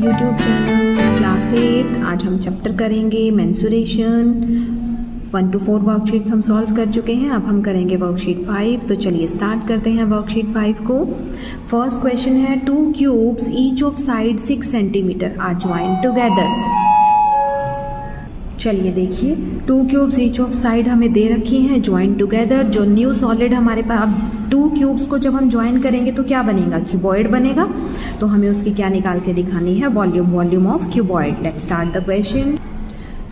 YouTube channel class 8। आज हम chapter करेंगे मेंसुरेशन। 1 to 4 वर्कशीट्स हम सॉल्व कर चुके हैं, अब हम करेंगे वर्कशीट 5। तो चलिए स्टार्ट करते हैं वर्कशीट 5 को। फर्स्ट क्वेश्चन है 2 cubes each of side 6 centimetre are joint together. चलिए देखिए 2 क्यूब्स ईच ऑफ साइड हमें दे रखी हैं ज्वाइंट टुगेदर। जो न्यू सॉलिड हमारे पास, अब 2 क्यूब्स को जब हम ज्वाइन करेंगे तो क्या बनेगा, क्यूबॉइड बनेगा। तो हमें उसकी क्या निकाल के दिखानी है, volume of cuboid. Let's start the question.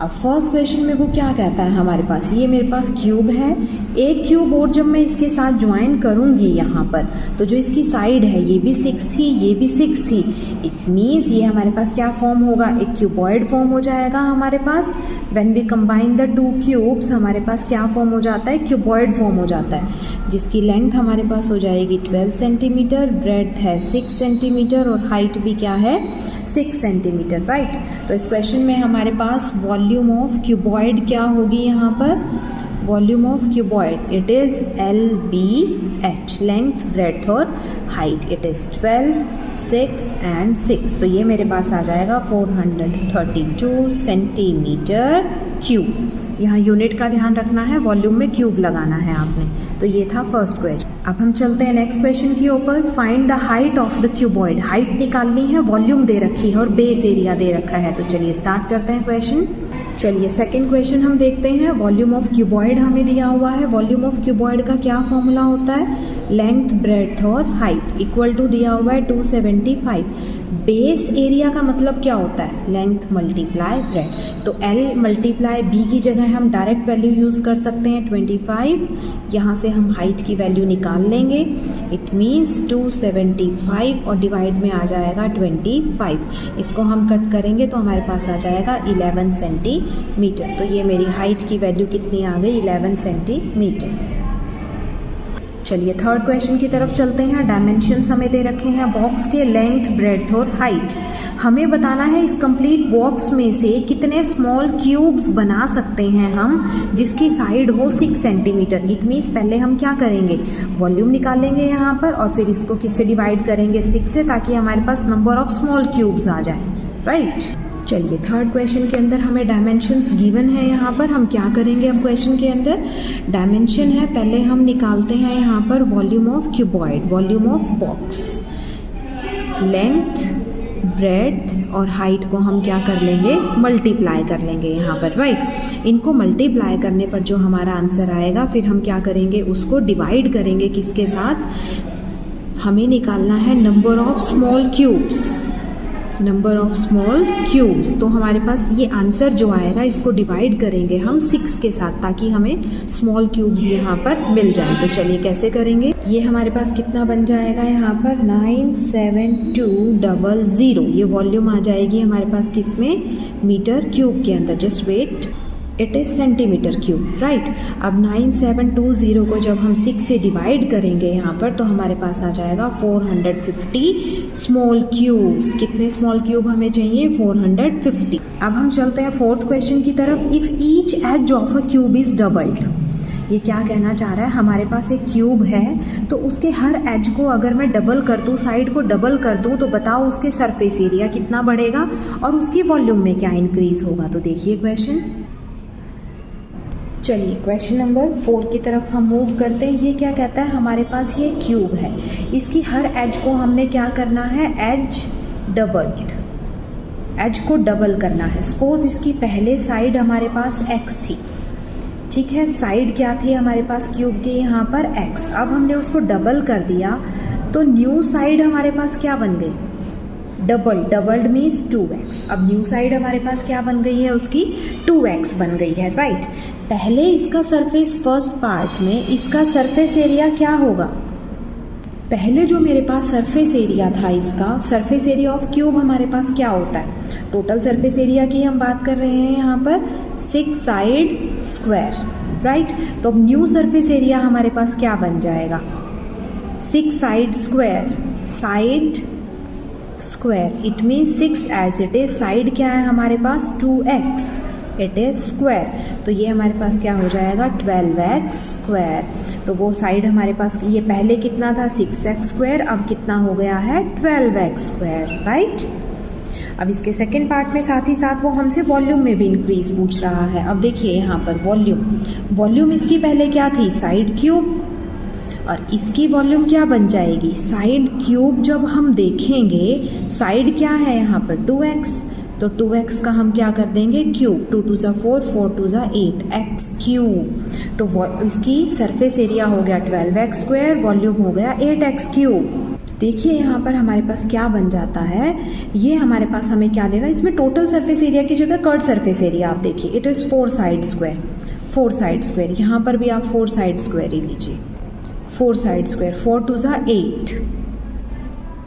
अब फर्स्ट क्वेश्चन में वो क्या कहता है हमारे पास, ये मेरे पास क्यूब है, एक क्यूब और जब मैं इसके साथ ज्वाइन करूंगी यहाँ पर तो जो इसकी साइड है ये भी 6 थी, ये भी 6 थी। इट मीन्स ये हमारे पास क्या फॉर्म होगा, एक क्यूबॉइड फॉर्म हो जाएगा हमारे पास। When we combine the 2 cubes हमारे पास क्या फॉर्म हो जाता है, क्यूबॉइड फॉर्म हो जाता है, जिसकी लेंथ हमारे पास हो जाएगी 12 सेंटीमीटर, ब्रेड्थ है 6 सेंटीमीटर और हाइट भी क्या है 6 सेंटीमीटर, राइट। तो इस क्वेश्चन में हमारे पास वॉल्यूम ऑफ क्यूबॉइड क्या होगी यहाँ पर, volume of cuboid it is LBH, length breadth और हाइट इट इज 12, 6 एंड 6। तो ये मेरे पास आ जाएगा 432 सेंटीमीटर क्यूब। यहाँ यूनिट का ध्यान रखना है, वॉल्यूम में क्यूब लगाना है आपने। तो ये था फर्स्ट क्वेश्चन। अब हम चलते हैं नेक्स्ट क्वेश्चन के ऊपर। Find the height of the cuboid. Height निकालनी है, वॉल्यूम दे रखी है और बेस एरिया दे रखा है। तो चलिए स्टार्ट करते हैं क्वेश्चन। चलिए सेकंड क्वेश्चन हम देखते हैं। वॉल्यूम ऑफ क्यूबॉइड हमें दिया हुआ है। वॉल्यूम ऑफ क्यूबॉइड का क्या फॉर्मूला होता है, लेंथ ब्रेड्थ और हाइट इक्वल टू दिया हुआ है 275। बेस एरिया का मतलब क्या होता है, लेंथ मल्टीप्लाई ब्रेड्थ। तो L मल्टीप्लाई B की जगह हम डायरेक्ट वैल्यू यूज़ कर सकते हैं 25। यहाँ से हम हाइट की वैल्यू निकाल लेंगे। इट मीन्स 275 और डिवाइड में आ जाएगा 25। इसको हम कट करेंगे तो हमारे पास आ जाएगा 11 सेंटीमीटर। तो ये मेरी हाइट की वैल्यू कितनी आ गई, 11 सेंटीमीटर। चलिए थर्ड क्वेश्चन की तरफ चलते हैं। डायमेंशंस हमें दे रखे हैं बॉक्स के, लेंथ ब्रेड्थ और हाइट। हमें बताना है इस कंप्लीट बॉक्स में से कितने स्मॉल क्यूब्स बना सकते हैं हम जिसकी साइड हो 6 सेंटीमीटर। इट मीन्स पहले हम क्या करेंगे, वॉल्यूम निकालेंगे यहाँ पर और फिर इसको किससे डिवाइड करेंगे, 6 से, ताकि हमारे पास नंबर ऑफ स्मॉल क्यूब्स आ जाए, राइट। चलिए थर्ड क्वेश्चन के अंदर हमें डायमेंशंस गिवन है। यहाँ पर हम क्या करेंगे, अब क्वेश्चन के अंदर डायमेंशन है, पहले हम निकालते हैं यहाँ पर volume of cuboid, volume of box. Length breadth और हाइट को हम क्या कर लेंगे, मल्टीप्लाई कर लेंगे यहाँ पर, राइट। इनको मल्टीप्लाई करने पर जो हमारा आंसर आएगा फिर हम क्या करेंगे, उसको डिवाइड करेंगे किसके साथ, हमें निकालना है number of small cubes, number of small cubes. तो हमारे पास ये आंसर जो आएगा इसको डिवाइड करेंगे हम 6 के साथ ताकि हमें स्मॉल क्यूब्स यहाँ पर मिल जाए। तो चलिए कैसे करेंगे, ये हमारे पास कितना बन जाएगा यहाँ पर 97200। ये वॉल्यूम आ जाएगी हमारे पास किसमें, मीटर क्यूब के अंदर। Just wait, it is centimetre cube, right. अब 9720 को जब हम 6 से डिवाइड करेंगे यहाँ पर तो हमारे पास आ जाएगा 450 स्मॉल क्यूब्स। कितने स्मॉल क्यूब हमें चाहिए, 450। अब हम चलते हैं फोर्थ क्वेश्चन की तरफ। If each edge of a cube is doubled. ये क्या कहना चाह रहा है, हमारे पास एक क्यूब है तो उसके हर एज को अगर मैं डबल कर दूँ, साइड को डबल कर दूँ, तो बताओ उसके सरफेस एरिया कितना बढ़ेगा और उसकी वॉल्यूम में क्या इंक्रीज होगा। तो देखिए क्वेश्चन। चलिए क्वेश्चन नंबर 4 की तरफ हम मूव करते हैं। ये क्या कहता है, हमारे पास ये क्यूब है, इसकी हर एज को हमने क्या करना है, एज डबल्ड, एज को डबल करना है। सपोज इसकी पहले साइड हमारे पास x थी, ठीक है, साइड क्या थी हमारे पास क्यूब की यहाँ पर x। अब हमने उसको डबल कर दिया तो न्यू साइड हमारे पास क्या बन गई, डबल्ड मीन्स 2x। अब न्यू साइड हमारे पास क्या बन गई है, उसकी 2x बन गई है, राइट। पहले इसका सरफेस, फर्स्ट पार्ट में इसका सरफेस एरिया क्या होगा, पहले जो मेरे पास सरफेस एरिया था, इसका सरफेस एरिया ऑफ क्यूब हमारे पास क्या होता है, टोटल सरफेस एरिया की हम बात कर रहे हैं यहाँ पर 6 साइड स्क्वायर, राइट। तो अब न्यू सरफेस एरिया हमारे पास क्या बन जाएगा, 6 side square, side square it means 6 as it is, side क्या है हमारे पास 2x, इट इज स्क्वायर। तो ये हमारे पास क्या हो जाएगा 12x स्क्वायर। तो वो साइड हमारे पास, ये पहले कितना था 6x स्क्वायर, अब कितना हो गया है 12x स्क्वायर, राइट। अब इसके सेकेंड पार्ट में साथ ही साथ वो हमसे वॉल्यूम में भी इंक्रीज पूछ रहा है। अब देखिए यहाँ पर वॉल्यूम इसकी पहले क्या थी, साइड क्यूब, और इसकी वॉल्यूम क्या बन जाएगी, साइड क्यूब। जब हम देखेंगे साइड क्या है यहाँ पर 2x, तो 2x का हम क्या कर देंगे क्यूब, 2 2 ज़ा 4, 4 2 ज़ा 8, x क्यूब। तो इसकी सरफेस एरिया हो गया 12x स्क्वायर, वॉल्यूम हो गया 8x क्यूब। तो देखिए यहाँ पर हमारे पास क्या बन जाता है, ये हमारे पास हमें क्या लेना, इसमें टोटल सरफेस एरिया की जगह कर्ड सरफेस एरिया आप देखिए, it is 4 side square, 4 side square. यहाँ पर भी आप 4 साइड स्क्वायर ही लीजिए, 4 साइड स्क्वायर, 4 2 ज़ा 8।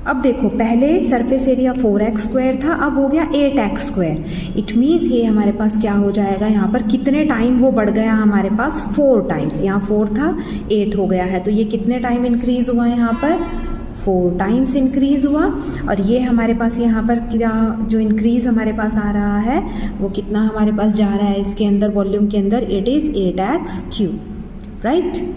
अब देखो पहले सरफेस एरिया 4x स्क्वायर था, अब हो गया 8x स्क्वायर। इट मीन्स ये हमारे पास क्या हो जाएगा, यहाँ पर कितने टाइम वो बढ़ गया हमारे पास, 4 टाइम्स। यहाँ 4 था, 8 हो गया है, तो ये कितने टाइम इंक्रीज हुआ, यहाँ पर 4 टाइम्स इंक्रीज हुआ। और ये हमारे पास यहाँ पर क्या जो इंक्रीज हमारे पास आ रहा है वो कितना हमारे पास जा रहा है इसके अंदर, वॉल्यूम के अंदर, it is 8x cube, right.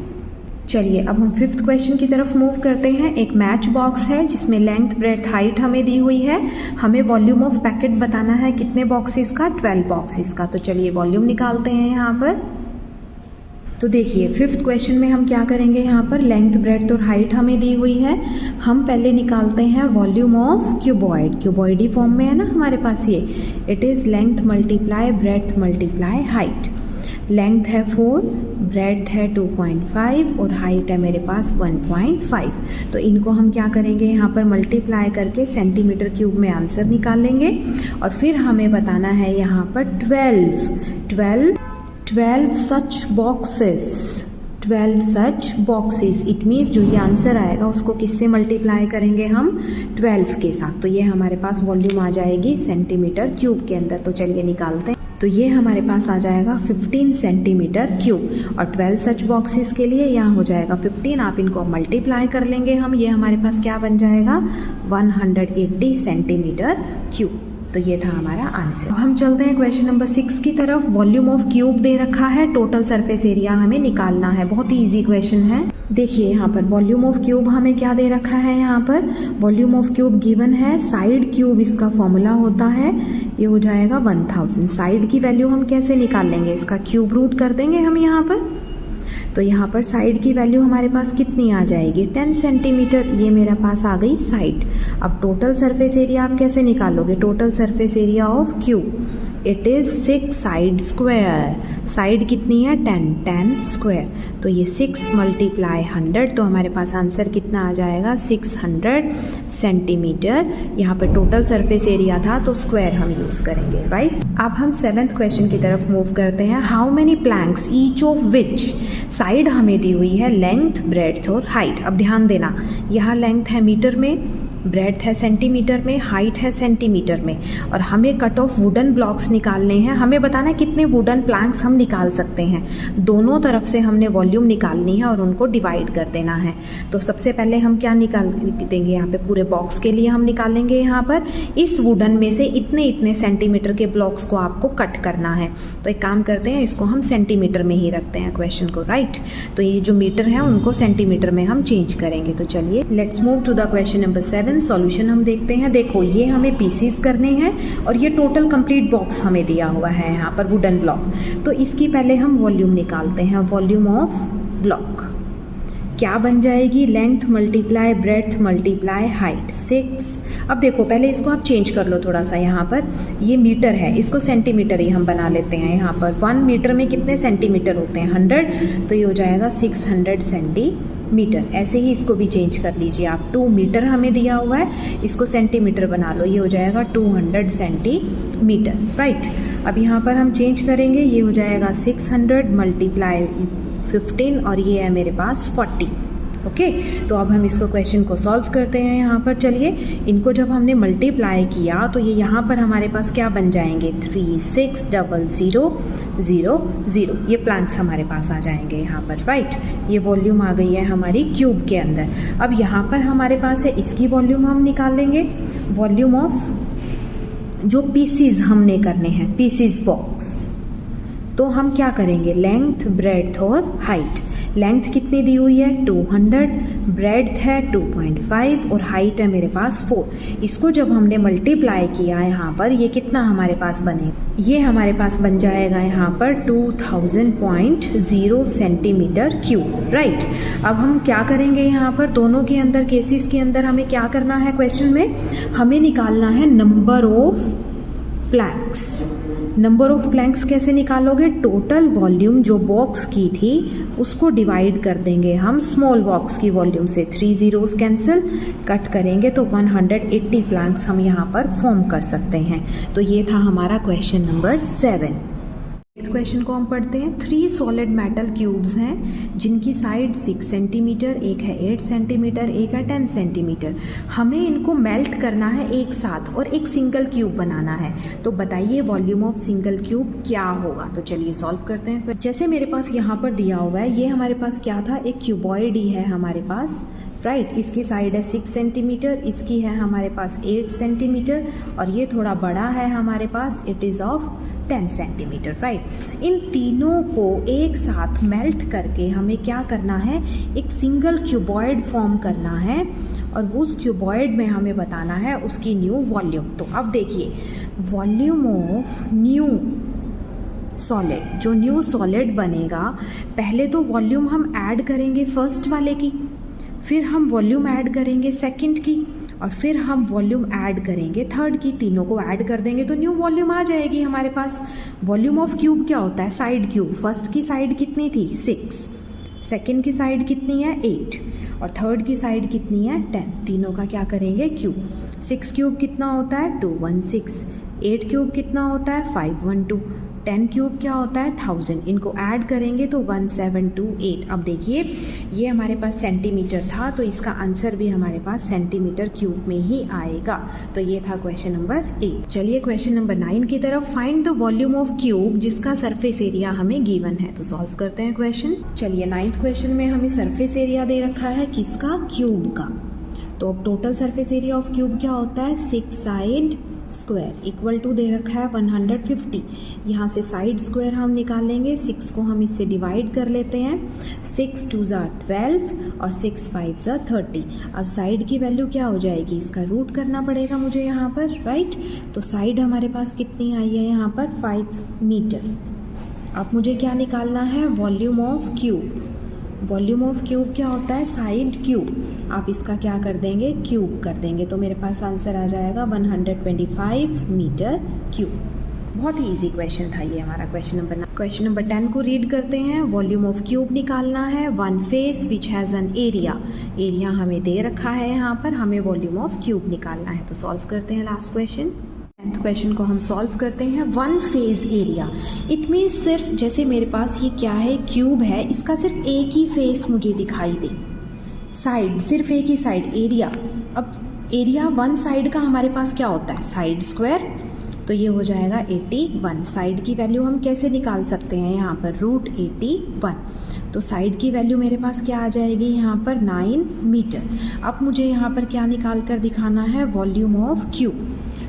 चलिए अब हम 5th क्वेश्चन की तरफ मूव करते हैं। एक मैच बॉक्स है जिसमें लेंथ, ब्रेड्थ, हाइट हमें दी हुई है। हमें वॉल्यूम ऑफ पैकेट बताना है, कितने बॉक्सेस का, 12 बॉक्सेस का। तो चलिए वॉल्यूम निकालते हैं यहाँ पर। तो देखिए 5th क्वेश्चन में हम क्या करेंगे, यहाँ पर लेंथ, ब्रेड्थ और हाइट हमें दी हुई है। हम पहले निकालते हैं वॉल्यूम ऑफ क्यूबॉइड, क्यूबॉइडी फॉर्म में है ना हमारे पास ये, it is length multiply breadth multiply height. Length है 4, ब्रेड्थ है 2.5 और हाइट है मेरे पास 1.5। तो इनको हम क्या करेंगे, यहाँ पर मल्टीप्लाई करके सेंटीमीटर क्यूब में आंसर निकाल लेंगे। और फिर हमें बताना है यहाँ पर 12 such boxes, 12 such boxes. It means जो ये आंसर आएगा उसको किससे मल्टीप्लाई करेंगे हम, 12 के साथ। तो ये हमारे पास वॉल्यूम आ जाएगी सेंटीमीटर क्यूब के अंदर। तो चलिए निकालते हैं। तो ये हमारे पास आ जाएगा 15 सेंटीमीटर क्यूब, और 12 सच बॉक्सेस के लिए यहाँ हो जाएगा 15। आप इनको मल्टीप्लाई कर लेंगे हम, ये हमारे पास क्या बन जाएगा, 180 सेंटीमीटर क्यूब। तो ये था हमारा आंसर। अब हम चलते हैं क्वेश्चन नंबर 6 की तरफ। वॉल्यूम ऑफ क्यूब दे रखा है, टोटल सरफेस एरिया हमें निकालना है। बहुत ही इजी क्वेश्चन है। देखिए यहाँ पर वॉल्यूम ऑफ क्यूब हमें क्या दे रखा है, यहाँ पर वॉल्यूम ऑफ क्यूब गिवन है, साइड क्यूब इसका फॉर्मूला होता है, ये हो जाएगा 1000। साइड की वैल्यू हम कैसे निकाल लेंगे, इसका क्यूब रूट कर देंगे हम यहाँ पर। तो यहाँ पर साइड की वैल्यू हमारे पास कितनी आ जाएगी, 10 सेंटीमीटर। ये मेरे पास आ गई साइड। अब टोटल सरफेस एरिया आप कैसे निकालोगे, total surface area of cube, it is 6 side square. Side कितनी है, 10 स्क्वायर। तो ये 6 मल्टीप्लाई 100, तो हमारे पास आंसर कितना आ जाएगा, 600 सेंटीमीटर। यहाँ पर टोटल सरफेस एरिया था तो स्क्वायर हम यूज़ करेंगे, राइट। अब हम 7th क्वेश्चन की तरफ मूव करते हैं। How many planks each of which, side हमें दी हुई है लेंथ, ब्रेड्थ और हाइट। अब ध्यान देना, यहाँ लेंथ है मीटर में, ब्रेड्थ है सेंटीमीटर में, हाइट है सेंटीमीटर में, और हमें कट ऑफ वुडन ब्लॉक्स निकालने हैं। हमें बताना है कितने वुडन प्लैंक्स हम निकाल सकते हैं। दोनों तरफ से हमने वॉल्यूम निकालनी है और उनको डिवाइड कर देना है। तो सबसे पहले हम क्या निकाल देंगे, यहाँ पे पूरे बॉक्स के लिए हम निकालेंगे यहाँ पर इस वुडन में से इतने इतने सेंटीमीटर के ब्लॉक्स को आपको कट करना है। तो एक काम करते हैं, इसको हम सेंटीमीटर में ही रखते हैं क्वेश्चन को, राइट। तो ये जो मीटर है उनको सेंटीमीटर में हम चेंज करेंगे। तो चलिए let's move to the question number 7। Solution हम देखते हैं। देखो ये हमें पीसीस करने हैं और ये टोटल कंप्लीट बॉक्स हमें दिया हुआ है यहाँ पर वुडन ब्लॉक। तो इसकी पहले हम वॉल्यूम निकालते हैं। वॉल्यूम ऑफ ब्लॉक क्या बन जाएगी, length multiply breadth multiply height, 6। अब देखो पहले इसको आप चेंज कर लो थोड़ा सा। यहाँ पर ये मीटर है, इसको सेंटीमीटर ही हम बना लेते हैं। यहाँ पर 1 मीटर में कितने सेंटीमीटर होते हैं, 100। तो ये हो जाएगा 600 सेंटीमीटर। ऐसे ही इसको भी चेंज कर लीजिए आप। 2 मीटर हमें दिया हुआ है, इसको सेंटीमीटर बना लो, ये हो जाएगा 200 सेंटीमीटर, राइट। अब यहाँ पर हम चेंज करेंगे, ये हो जाएगा 600 मल्टीप्लाई 15 और ये है मेरे पास 40। ओके, तो अब हम इसको क्वेश्चन को सॉल्व करते हैं। यहाँ पर चलिए इनको जब हमने मल्टीप्लाई किया तो ये यहाँ पर हमारे पास क्या बन जाएंगे, 360000। ये प्लैंक्स हमारे पास आ जाएंगे यहाँ पर, राइट। ये वॉल्यूम आ गई है हमारी क्यूब के अंदर। अब यहाँ पर हमारे पास है, इसकी वॉल्यूम हम निकाल लेंगे। वॉल्यूम ऑफ जो पीसीज हमने करने हैं, पीसीज बॉक्स, तो हम क्या करेंगे, लेंथ ब्रेड्थ और हाइट। लेंथ कितनी दी हुई है 200, ब्रेड्थ है 2.5 और हाइट है मेरे पास 4। इसको जब हमने मल्टीप्लाई किया यहाँ पर, ये कितना हमारे पास बने, ये हमारे पास बन जाएगा यहाँ पर 2000.0 सेंटीमीटर क्यूब, राइट। अब हम क्या करेंगे यहाँ पर, दोनों के अंदर केसेस के अंदर हमें क्या करना है, क्वेश्चन में हमें निकालना है number of Planck's. Number of Planck's कैसे निकालोगे, टोटल वॉल्यूम जो बॉक्स की थी उसको डिवाइड कर देंगे हम स्मॉल बॉक्स की वॉल्यूम से, 3 zeros कैंसिल, कट करेंगे तो 180 प्लैंक्स हम यहाँ पर फॉर्म कर सकते हैं। तो ये था हमारा क्वेश्चन नंबर 7। इस क्वेश्चन को हम पढ़ते हैं। 3 सॉलिड मेटल क्यूब्स हैं जिनकी साइड 6 सेंटीमीटर, एक है 8 सेंटीमीटर, एक है 10 सेंटीमीटर। हमें इनको मेल्ट करना है एक साथ और एक सिंगल क्यूब बनाना है। तो बताइए वॉल्यूम ऑफ सिंगल क्यूब क्या होगा। तो चलिए सॉल्व करते हैं। जैसे मेरे पास यहाँ पर दिया हुआ है, ये हमारे पास क्या था, एक क्यूबॉइड ही है हमारे पास, राइट। इसकी साइड है 6 सेंटीमीटर, इसकी है हमारे पास 8 सेंटीमीटर और ये थोड़ा बड़ा है हमारे पास, it is of 10 centimetre, right. इन तीनों को एक साथ मेल्ट करके हमें क्या करना है, एक सिंगल क्यूबॉइड फॉर्म करना है और उस क्यूबॉइड में हमें बताना है उसकी न्यू वॉल्यूम। तो अब देखिए वॉल्यूम ऑफ न्यू सॉलिड, जो न्यू सॉलिड बनेगा, पहले तो वॉल्यूम हम ऐड करेंगे फर्स्ट वाले की, फिर हम वॉल्यूम ऐड करेंगे सेकंड की और फिर हम वॉल्यूम ऐड करेंगे थर्ड की। तीनों को ऐड कर देंगे तो न्यू वॉल्यूम आ जाएगी हमारे पास। वॉल्यूम ऑफ क्यूब क्या होता है, साइड क्यूब। फर्स्ट की साइड कितनी थी 6, सेकंड की साइड कितनी है 8 और थर्ड की साइड कितनी है 10। तीनों का क्या करेंगे क्यूब। 6 क्यूब कितना होता है 216, 8 क्यूब कितना होता है 512, 10 क्यूब क्या होता है 1000। इनको ऐड करेंगे तो 1728। अब देखिए ये हमारे पास सेंटीमीटर था तो इसका आंसर भी हमारे पास सेंटीमीटर क्यूब में ही आएगा। तो ये था क्वेश्चन नंबर 8। चलिए क्वेश्चन नंबर 9 की तरफ। Find the volume of cube जिसका सरफेस एरिया हमें गिवन है। तो सॉल्व करते हैं क्वेश्चन। चलिए 9th क्वेश्चन में हमें सरफेस एरिया दे रखा है किसका, क्यूब का। तो अब total surface area of cube क्या होता है, 6 साइड स्क्वायर इक्वल टू दे रखा है 150। यहाँ से साइड स्क्वायर हम निकालेंगे, 6 को हम इससे डिवाइड कर लेते हैं, 6 2 ज़ा 12 और 6 5 ज़ा 30। अब साइड की वैल्यू क्या हो जाएगी, इसका रूट करना पड़ेगा मुझे यहाँ पर, राइट। तो साइड हमारे पास कितनी आई है यहाँ पर 5 मीटर। अब मुझे क्या निकालना है, volume of cube. Volume of cube क्या होता है, साइड क्यूब। आप इसका क्या कर देंगे, क्यूब कर देंगे तो मेरे पास आंसर आ जाएगा 125 मीटर क्यूब। बहुत ही इजी क्वेश्चन था ये हमारा क्वेश्चन नंबर 9। क्वेश्चन नंबर 10 को रीड करते हैं। वॉल्यूम ऑफ क्यूब निकालना है, one face which has an area. Area हमें दे रखा है यहाँ पर, हमें वॉल्यूम ऑफ क्यूब निकालना है। तो सॉल्व करते हैं लास्ट क्वेश्चन। 10th क्वेश्चन को हम सॉल्व करते हैं। One face area, it means सिर्फ जैसे मेरे पास ये क्या है, क्यूब है, इसका सिर्फ एक ही फेस मुझे दिखाई दे, साइड सिर्फ एक ही साइड, एरिया। अब एरिया वन साइड का हमारे पास क्या होता है, साइड स्क्वायर। तो ये हो जाएगा 81। साइड की वैल्यू हम कैसे निकाल सकते हैं यहाँ पर, √81। तो साइड की वैल्यू मेरे पास क्या आ जाएगी यहाँ पर 9 मीटर। अब मुझे यहाँ पर क्या निकाल कर दिखाना है, वॉल्यूम ऑफ क्यूब।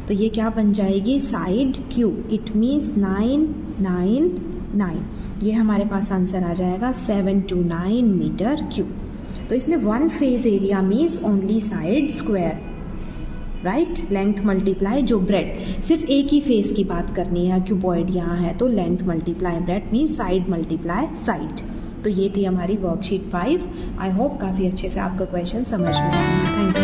तो ये क्या बन जाएगी, साइड क्यूब। It means 9 9 9। ये हमारे पास आंसर आ जाएगा 729 मीटर क्यूब। तो इसमें one face area means only side square, right. Length multiply जो ब्रेड, सिर्फ एक ही फेस की बात करनी है, क्यूबॉइड यहाँ है तो length multiply bread means side multiply side. तो ये थी हमारी वर्कशीट 5। आई होप काफ़ी अच्छे से आपका क्वेश्चन समझ में आया। Thank you.